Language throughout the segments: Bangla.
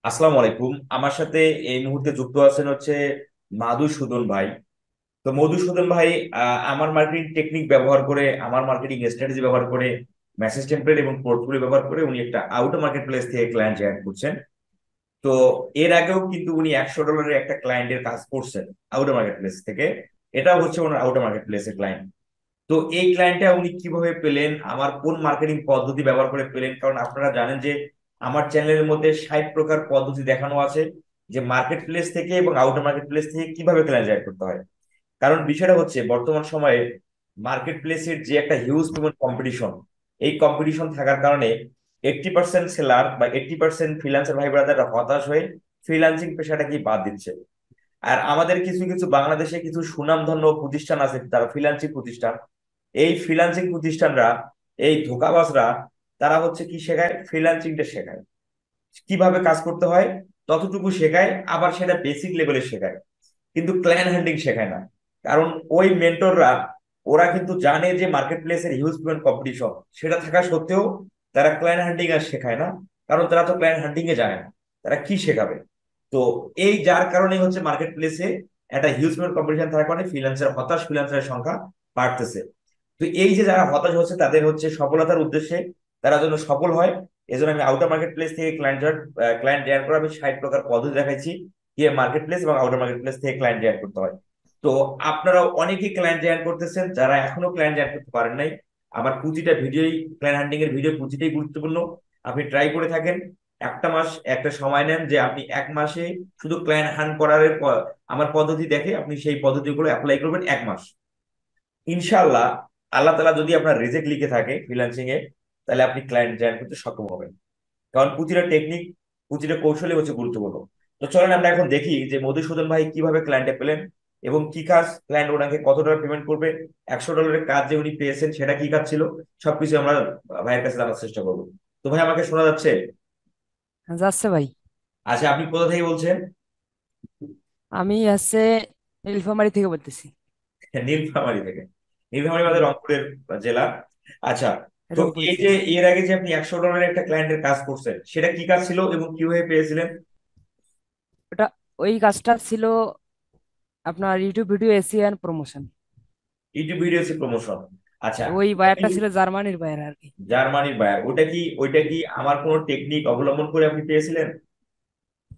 আসসালামু আলাইকুম। আমার সাথে এই মুহূর্তে যুক্ত আছেন হচ্ছে মাধুসূদন ভাই। তো মধুসূদন ভাই আমার মার্কেটিং টেকনিক ব্যবহার করে, আমার মার্কেটিং স্ট্র্যাটেজি ব্যবহার করে, মেসেজ টেমপ্লেট এবং পোর্টফোলিও ব্যবহার করে উনি একটা আউট মার্কেট প্লেস থেকে ক্লায়েন্ট জেনারেট করছেন। তো এর আগেও কিন্তু উনি $100 একটা ক্লায়েন্টের কাজ করছেন আউট মার্কেট প্লেস থেকে। এটাও হচ্ছে ওনার আউট মার্কেট প্লেসের ক্লায়েন্ট। তো এই ক্লায়েন্টটা উনি কিভাবে পেলেন, আমার কোন মার্কেটিং পদ্ধতি ব্যবহার করে পেলেন? কারণ আপনারা জানেন যে আমার চ্যানেলের মধ্যে 60 প্রকার পদ্ধতি দেখানো আছে যে মার্কেট প্লেস থেকে এবং আউটার মার্কেট প্লেস থেকে কিভাবে ক্লায়েন্ট জেনারেট করতে হয়। কারণ বিষয়টা হচ্ছে বর্তমান সময়ে মার্কেট প্লেসের যে একটা হিউজ পরিমাণ কম্পিটিশন, এই কম্পিটিশন থাকার কারণে 80% সেলার বা 80% ফ্রিল্যান্সার ভাই ব্রাদাররা হতাশ হয়ে ফ্রিল্যান্সিং পেশাটাকে বাদ দিচ্ছে। আর আমাদের কিছু কিছু বাংলাদেশে কিছু সুনামধন্য প্রতিষ্ঠান আছে, তারা ফ্রিল্যান্সিং প্রতিষ্ঠান। এই ফ্রিল্যান্সিং প্রতিষ্ঠানরা, এই ধোঁকাবাজরা, তারা হচ্ছে কি শেখায়? ফ্রিল্যান্সিংটা শেখায়, কিভাবে কাজ করতে হয় ততটুকু শেখায়, আবার সেটা বেসিক লেভেলে শেখায়, কিন্তু ক্লায়েন্ট হ্যান্ডলিং শেখায় না। কারণ ওই মেন্টররা, ওরা কিন্তু জানে যে মার্কেট প্লেসের হিউজ পরিমাণ কম্পিটিশন, সেটা থাকা সত্ত্বেও তারা ক্লায়েন্ট হ্যান্ডলিং আর শেখায় না। কারণ তারা তো ক্লায়েন্ট হ্যান্ডলিং এ জানে না, তারা কি শেখাবে? তো এই যার কারণে হচ্ছে মার্কেট প্লেসে একটা হিউজ পরিমাণ কম্পিটিশন থাকার কারণে ফ্রিল্যান্সার, হতাশ ফ্রিল্যান্সারের সংখ্যা বাড়তেছে। তো এই যে যারা হতাশ হচ্ছে তাদের হচ্ছে সফলতার উদ্দেশ্যে, তারা যেন সফল হয়, এজন্য আমি আউটার মার্কেট প্লেস থেকে ক্লায়েন্ট জেনারেট করা, আমি 60 প্রকার পদ্ধতি দেখাইছি কি মার্কেট প্লেস এবং আউটার মার্কেট প্লেস থেকে ক্লায়েন্ট জেনারেট করতে হয়। তো আপনারা অনেকেই ক্লায়েন্ট জেনারেট করতেছেন, যারা এখনো ক্লায়েন্ট জেনারেট করতে পারেন নাই, আমার প্রতিটা ভিডিওই, ক্লায়েন্ট হান্ডিং এর ভিডিও প্রতিটাই গুরুত্বপূর্ণ। আপনি ট্রাই করে থাকেন, একটা মাস একটা সময় নেন যে আপনি 1 মাসে শুধু ক্লায়েন্ট হান্ট করার আমার পদ্ধতি দেখে আপনি সেই পদ্ধতিগুলো অ্যাপ্লাই করবেন 1 মাস। ইনশাল্লাহ, আল্লাহ তালা যদি আপনার রিজেক্ট লিখে থাকে ফ্রিল্যান্সিং এ, তাহলে আপনি ক্লায়েন্ট জেনারেট করতে সক্ষম হবেন। কারণ প্রতিটা টেকনিক, প্রতিটা কৌশলই হচ্ছে গুরুত্বপূর্ণ। তো চলেন আমরা এখন দেখি যে মধুসূদন ভাই কিভাবে ক্লায়েন্টে পেলেন এবং কি কাজ, ক্লায়েন্ট ওনাকে কত টাকা পেমেন্ট করবে, $100 কাজ যে উনি পেয়েছেন সেটা কি কাজ ছিল, সবকিছু আমরা ভাইয়ের কাছে জানার চেষ্টা করবো। তো ভাই, আমাকে শোনা যাচ্ছে? যাচ্ছে ভাই। আচ্ছা, আপনি কোথা থেকে বলছেন? আমি নীলফামারী থেকে বলতেছি। নীলফামারী থেকে? নীলফামারী হুম, আমাদের রংপুরের জেলা। আচ্ছা। তো রংপুর এই যে জেলা। এর আগে যে আপনি $100 একটা ক্লায়েন্টের কাজ করছেন, সেটা কি কাজ ছিল এবং কিভাবে পেয়েছিলেন? ওটা ওই কাজটা ছিল আপনার YouTube video Asian promotion. YouTube video promotion. আচ্ছা। ওই বায়ারটা ছিল জার্মানির বায়ার আর কি। জার্মানির বায়ার, ওইটা কি আমার কোনো টেকনিক অবলম্বন করে আপনি পেয়েছিলেন?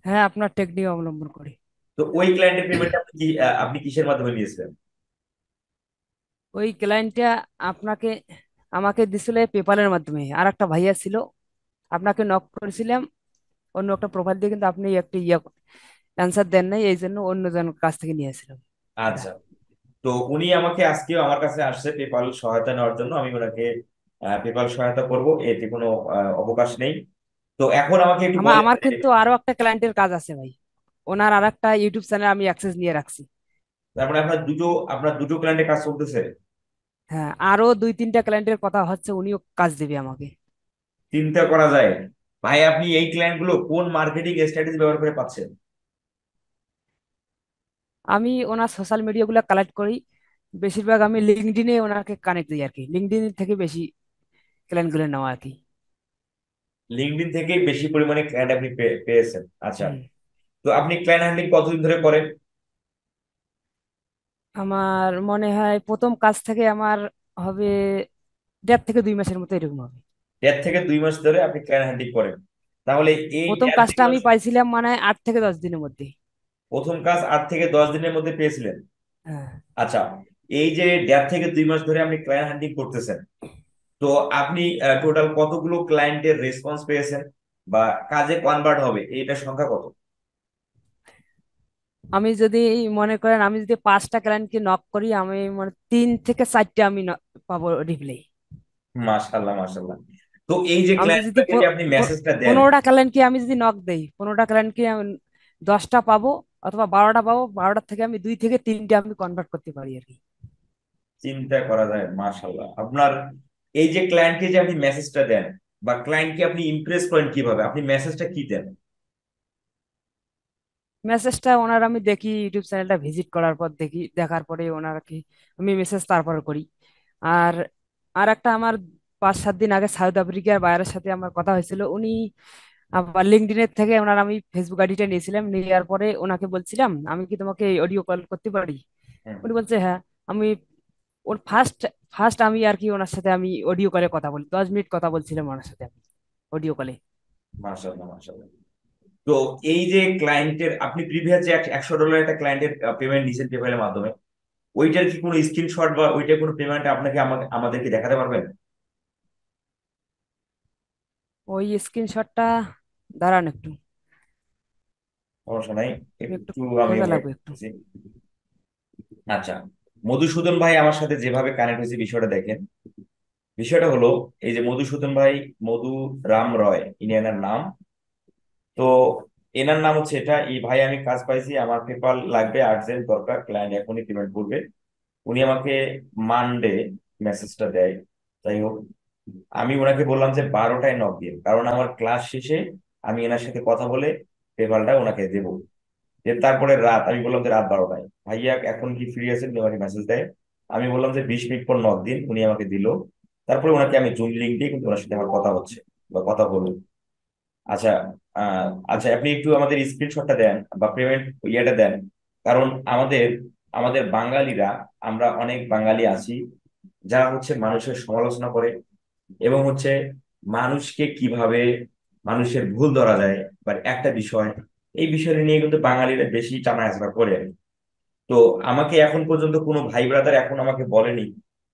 হ্যাঁ, আপনার টেকনিক অবলম্বন করি। তো ওই ক্লায়েন্টের পেমেন্ট আপনি কি আপনি কিসের মাধ্যমে নিয়েছিলেন? ওই ক্লায়েন্টটা আপনাকে আমাকে দিছিল পেপালের মাধ্যমে, আর একটা ভাইয়া ছিল, আপনাকে নক করেছিলাম অন্য একটা প্রোফাইল দিয়ে, কিন্তু আপনি একটা অ্যান্সার দেন নাই, এই জন্য অন্যজনের কাছ থেকে নিয়েছিলাম এটা। আচ্ছা। তো উনি আমাকে আজকেও আমার কাছে আসছে পেপাল সহায়তা নেওয়ার জন্য, আমি ওনাকে পেপাল সহায়তা করব, এতে কোনো অবকাশ নেই। তো এখন আমাকে একটু আমার বলেন আমার যে, কিন্তু আরো একটা ক্লায়েন্টের কাজ আছে ভাই। ওনার আর একটা ইউটিউব চ্যানেল আমি অ্যাক্সেস নিয়ে রাখছি। তার মানে আপনার দুটো ক্লায়েন্টে কাজ চলতেছে? হ্যাঁ, আরো দুই তিনটা ক্লায়েন্টের কথা হচ্ছে, উনিও কাজ দিবে আমাকে। চিন্তা করা যায়। ভাই, আপনি এই ক্লায়েন্ট গুলো কোন মার্কেটিং স্ট্র্যাটেজি ব্যবহার করে পাচ্ছেন? আমি ওনার সোশ্যাল মিডিয়া গুলো কালেক্ট করি। বেশিরভাগ আমি লিঙ্কডইনে ওনাকে কানেক্ট দিই আর কি, লিঙ্কডইন থেকে বেশি ক্লায়েন্ট গুলো নেওয়া আর কি। লিঙ্কডইন থেকেই বেশি পরিমাণে ক্লায়েন্ট আপনি পেয়েছেন? আচ্ছা। হুম। তো আপনি ক্লায়েন্ট হ্যান্ডলিং কতদিন ধরে করেন? আমার মনে হয় প্রথম কাজ থেকে আমার হবে 1.5 থেকে 2 মাসের মতো এরকম হবে। 1.5 থেকে 2 মাস ধরে আপনি ক্লায়েন্ট হ্যান্ডলিং করেন? তাহলে এই প্রথম দেড় দুই কাজটা আমি মাস পাইছিলাম মানে 8 থেকে 10 দিনের মধ্যে। প্রথম কাজ 8 থেকে 10 দিনের মধ্যে পেয়েছিলেন? হ্যাঁ। আচ্ছা। এই যে 1.5 থেকে 2 মাস ধরে আপনি ক্লায়েন্ট হ্যান্ডলিং করতেছেন, তো আপনি টোটাল কতগুলো ক্লায়েন্টের রেসপন্স পেয়েছেন বা কাজে কনভার্ট হবে এইটার সংখ্যা কত? আমি যদি মনে করেন, আমি যদি 5টা ক্লায়েন্টকে নক করি, আমি মানে 3 থেকে 4টে আমি পাবো রিপ্লাই। মাশাল্লাহ, মাশাল্লাহ। তো এই যে আমি যদি ক্লায়েন্টকে যে আপনি মেসেজটা দেন, 15টা ক্লায়েন্টকে আমি যদি নক দেই, 15টা ক্লায়েন্টকে আমি 10টা পাবো অথবা 12টা পাবো, 12টার থেকে আমি 2 থেকে 3টে আমি কনভার্ট করতে পারি আর কি। চিন্তা করা যায়। মাশাল্লাহ, আপনার এই যে ক্লায়েন্টকে যে আপনি মেসেজটা দেন বা ক্লায়েন্টকে আপনি ইমপ্রেস করেন কিভাবে, আপনি মেসেজটা কি দেন? মেসেজটা ওনার আমি দেখি, ইউটিউব চ্যানেলটা ভিজিট করার পর দেখি, দেখার পরে ওনাকে আমি মেসেজ তারপর করি। আর আর একটা আমার 5-7 দিন আগে সাউথ আফ্রিকার বাইরের সাথে আমার কথা হয়েছিল। উনি আবার লিঙ্কডইনের থেকে ওনার আমি ফেসবুক আইডিটা নিয়েছিলাম, নেওয়ার পরে ওনাকে বলছিলাম আমি কি তোমাকে অডিও কল করতে পারি। হুম। উনি বলছে হ্যাঁ। আমি ওর ফার্স্ট ফার্স্ট আমি আর কি ওনার সাথে আমি অডিও কলে কথা বলি, 10 মিনিট কথা বলছিলাম ওনার সাথে আমি অডিও কলে। মাশাআল্লাহ, মাশাআল্লাহ। তো এই যে ক্লায়েন্টের আপনি প্রিভিয়াস যে $100 একটা ক্লায়েন্টের পেমেন্ট দিয়েছেন পেপ্যালের মাধ্যমে, ওইটার কি কোনো স্ক্রিনশট বা ওইটার কোনো পেমেন্ট আপনাকে আমাদেরকে দেখাতে পারবেন? ওই স্ক্রিনশটটা দাঁড়ান একটু, সমস্যা নাই, আমি একটু একটু আমি খোঁজা ওয়েট লাগবে একটু। করতেছি। আচ্ছা, মধুসূদন ভাই আমার সাথে যেভাবে কানেক্ট হয়েছে বিষয়টা দেখেন। বিষয়টা হলো, এই যে মধুসূদন ভাই, মধু রাম রয় ইনি এনার নাম। তো এনার নাম হচ্ছে এটা, এই ভাই আমি কাজ পাইছি, আমার পেপাল লাগবে, আর্জেন্ট দরকার, ক্লায়েন্ট এখনই পেমেন্ট করবে। উনি আমাকে মানডে মেসেজটা দেয়। যাই হোক, আমি ওনাকে বললাম যে 12টায় নক দিন, কারণ আমার ক্লাস শেষে আমি এনার সাথে কথা বলে পেপালটা ওনাকে দেবো। তারপরে রাত, আমি বললাম যে রাত 12টায় ভাইয়া এখন কি ফ্রি আছেন, উনি আমাকে মেসেজ দেয়। আমি বললাম যে 20 মিনিট পর নক দিন, উনি আমাকে দিল। তারপরে ওনাকে আমি জুম লিঙ্ক দিয়ে কিন্তু ওনার সাথে আমার কথা হচ্ছে বা কথা বলবো। আচ্ছা, আচ্ছা, আপনি একটু আমাদের স্ক্রিনশটটা দেন বা পেমেন্ট ইয়েটা দেন। কারণ আমাদের আমাদের বাঙালিরা, আমরা অনেক বাঙালি আছি যারা হচ্ছে মানুষের সমালোচনা করে, এবং হচ্ছে মানুষকে কিভাবে মানুষের ভুল ধরা যায় বা একটা বিষয়, এই বিষয় নিয়ে কিন্তু বাঙালিরা বেশি টানা হেঁচড়া করে আর কি। তো আমাকে এখন পর্যন্ত কোনো ভাই ব্রাদার এখন আমাকে বলেনি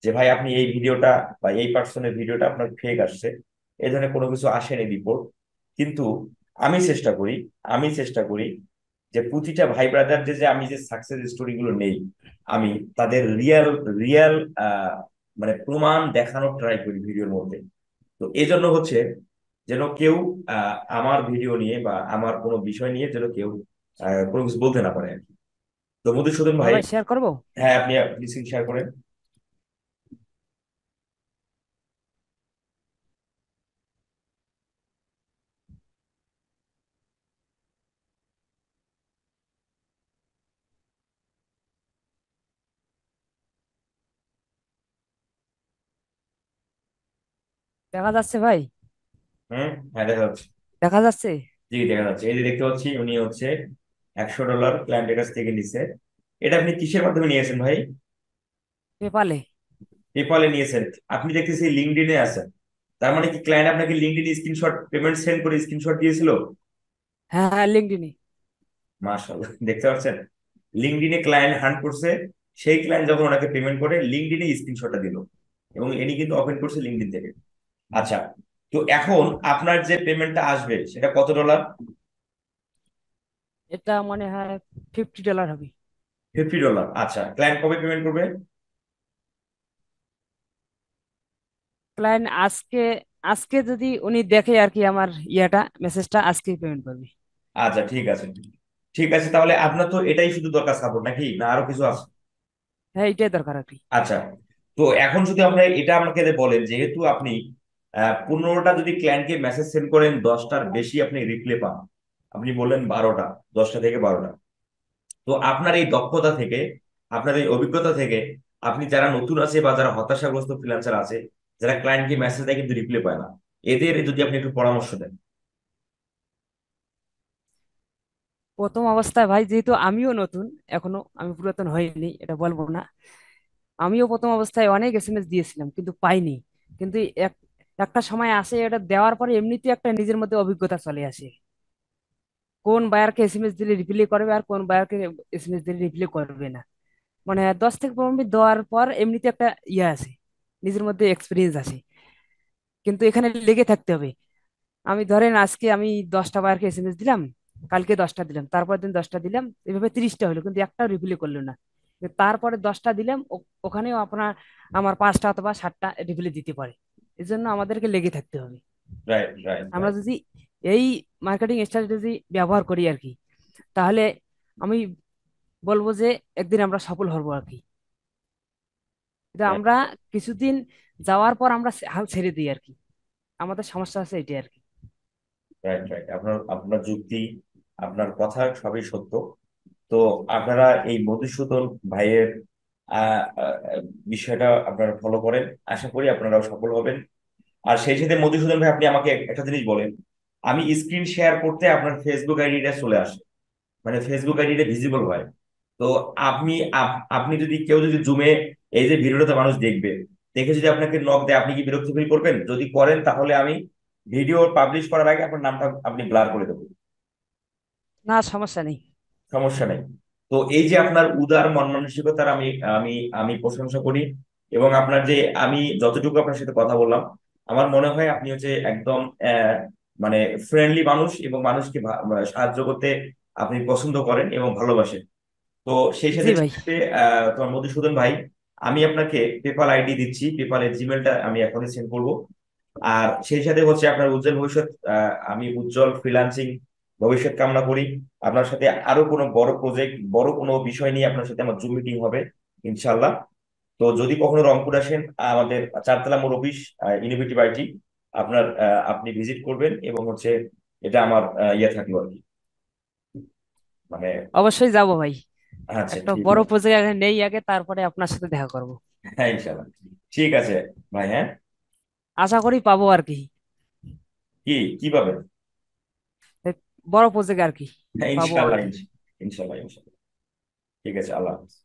যে ভাই আপনি এই ভিডিওটা বা এই পার্সনের ভিডিওটা আপনার ফেক আসছে, এই ধরনের কোনো কিছু আসেনি রিপোর্ট। কিন্তু আমি চেষ্টা করি আমি চেষ্টা করি যে প্রতিটা ভাই ব্রাদার যে যে আমি যে সাকসেস স্টোরি গুলো নেই, আমি তাদের রিয়েল রিয়েল মানে প্রমাণ দেখানোর ট্রাই করি ভিডিওর মধ্যে। তো এই জন্য হচ্ছে যেন কেউ আমার ভিডিও নিয়ে বা আমার কোনো বিষয় নিয়ে যেন কেউ কোনো কিছু বলতে না পারে আর কি। তো মধুসূদন হ্যাঁ ভাই, ভাই, শেয়ার করবো। হ্যাঁ আপনি প্লিজ শেয়ার করেন। দেখা যাচ্ছে ভাই? হুম, হ্যাঁ দেখা যাচ্ছে। দেখা যাচ্ছে। জি দেখা যাচ্ছে, এই যে দেখতে পাচ্ছি উনি হচ্ছে $100 ক্লায়েন্টের কাছ থেকে নিছে। এটা আপনি কিসের মাধ্যমে নিয়েছেন ভাই? পেপালে। পেপালে নিয়েছেন? আপনি দেখতেছি লিঙ্কডইনে আছেন, তার মানে কি ক্লায়েন্ট আপনাকে লিঙ্কডইন স্ক্রিনশট পেমেন্ট সেন্ড করে স্ক্রিনশট দিয়েছিল? হ্যাঁ হ্যাঁ, লিঙ্কডইনে। মাশাআল্লাহ, দেখতে পাচ্ছেন, লিঙ্কডইনে ক্লায়েন্ট হান্ট করছে, সেই ক্লায়েন্ট যখন ওনাকে পেমেন্ট করে লিঙ্কডইনে স্ক্রিনশটটা দিল, এবং ইনি কিন্তু ওপেন করছে লিঙ্কডইন থেকে। আচ্ছা, তো এখন আপনার যে পেমেন্টটা আসবে সেটা কত ডলার? এটা মনে হয় $50 হবে। $50। আচ্ছা, ক্লায়েন্ট কবে পেমেন্ট করবে? ক্লায়েন্ট আজকে, আজকে যদি উনি দেখে আর কি আমার ইয়েটা মেসেজটা, আজকেই পেমেন্ট করবে। আচ্ছা ঠিক আছে, ঠিক আছে, তাহলে আপনার তো এটাই শুধু দরকার সাপোর্ট, নাকি না আরো কিছু আছে? হ্যাঁ, এটাই দরকার আর কি। আচ্ছা, তো এখন যদি আমরা এটা আমাকে বলেন, যেহেতু আপনি 15টা যদি ক্লায়েন্টকে মেসেজ সেন্ড করেন 10টার বেশি আপনি রিপ্লে পান, আপনি বললেন 12টা, 10টা থেকে 12টা, তো আপনার এই দক্ষতা থেকে, আপনার এই অভিজ্ঞতা থেকে, আপনি যারা নতুন আছে বা যারা হতাশাগ্রস্ত ফ্রিল্যান্সার আছে, যারা ক্লায়েন্টকে মেসেজ দেয় কিন্তু রিপ্লে পায় না, এদের যদি আপনি একটু পরামর্শ দেন। প্রথম অবস্থায় ভাই, যেহেতু আমিও নতুন, এখনো আমি পুরাতন হইনি এটা বলবো না। আমিও প্রথম অবস্থায় অনেক এসএমএস দিয়েছিলাম কিন্তু পাইনি। কিন্তু একটা সময় আসে, এটা দেওয়ার পরে এমনিতে একটা নিজের মধ্যে অভিজ্ঞতা চলে আসে, কোন বায়ারকে এসএমএস দিলে রিপ্লাই করবে আর কোন বায়ারকে এসএমএস দিলে রিপ্লাই করবে না। মানে 10 থেকে 15 মিনিট দেওয়ার পর এমনিতে একটা ইয়ে আছে, নিজের মধ্যে এক্সপিরিয়েন্স আছে। কিন্তু এখানে লেগে থাকতে হবে। আমি ধরেন আজকে আমি 10টা বায়ারকে এসএমএস দিলাম, কালকে 10টা দিলাম, তারপর দিন 10টা দিলাম, এভাবে 30টা হলো কিন্তু একটাও রিপ্লাই করলো না। কিন্তু তারপরে 10টা দিলাম, ওখানেও আপনার আমার 5টা অথবা 7টা রিপ্লাই দিতে পারে। এই জন্য আমাদেরকে লেগে থাকতে হবে। রাইট, রাইট, আমরা রাইট। যদি এই মার্কেটিং স্ট্র্যাটেজি ব্যবহার করি আর কি, তাহলে আমি বলবো যে একদিন আমরা সফল হবো আর কি। কিন্তু আমরা কিছুদিন যাওয়ার পর আমরা হাল ছেড়ে দিই আর কি, আমাদের সমস্যা আছে এটাই আর কি। রাইট, রাইট, আপনার আপনার যুক্তি, আপনার কথা সবই সত্য। তো আপনারা এই মধুসূদন ভাইয়ের বিষয়টা আপনারা ফলো করেন, আশা করি আপনারাও সফল হবেন। আর সেই সাথে মধুসূদন ভাই, আপনি আমাকে একটা জিনিস বলেন, আমি স্ক্রিন শেয়ার করতে আপনার ফেসবুক আইডিটা চলে আসে, মানে ফেসবুক আইডিটা ভিজিবল হয়। তো আপনি আপনি যদি কেউ যদি জুমে এই যে ভিডিওটা মানুষ দেখবে, দেখে যদি আপনাকে নক দেয়, আপনি কি বিরক্ত ফিল করবেন? যদি করেন তাহলে আমি ভিডিও পাবলিশ করার আগে আপনার নামটা আপনি ব্লার করে দেবো। না, সমস্যা নেই। সমস্যা নেই। তো এই যে আপনার উদার মন মানসিকতার আমি আমি আমি প্রশংসা করি। এবং আপনার যে, আমি যতটুকু আপনার সাথে কথা বললাম, আমার মনে হয় আপনি হচ্ছে একদম মানে ফ্রেন্ডলি মানুষ, এবং মানুষকে সাহায্য করতে আপনি পছন্দ করেন এবং ভালোবাসেন। তো সেই জি সাথে ভাই। সাথে তোমার মধুসূদন ভাই, আমি আপনাকে পেপাল আইডি দিচ্ছি, পেপালের জিমেলটা আমি এখনই সেন্ড করব। আর সেই সাথে হচ্ছে আপনার উজ্জ্বল ভবিষ্যৎ, আমি উজ্জ্বল ফ্রিল্যান্সিং ভবিষ্যৎ কামনা করি। আপনার সাথে আরো কোনো বড় প্রজেক্ট, বড় কোনো বিষয় নিয়ে আপনার সাথে আমার জুম মিটিং হবে ইনশাল্লাহ। তো যদি কখনো রংপুর আসেন, আমাদের চারতলা মোড় অফিস, ইনোভেটিভ আইটি, আপনি ভিজিট করবেন, এবং হচ্ছে এটা আমার ইয়ে থাকলো আর কি, মানে। অবশ্যই যাব ভাই। আচ্ছা, একটা ঠিক বড় আছে। প্রজেক্ট আগে নেই, আগে তারপরে আপনার সাথে দেখা করব। হ্যাঁ, ইনশাল্লাহ। ঠিক আছে ভাই, হ্যাঁ। আশা করি পাবো আর কি। কি কি পাবেন? এই বড় প্রজেক্ট আর কি হ্যাঁ, পাবো আর ইনশাল্লাহ, কি। ইনশাল্লাহ, ইনশাল্লাহ। ঠিক আছে, আল্লাহ হাফেজ।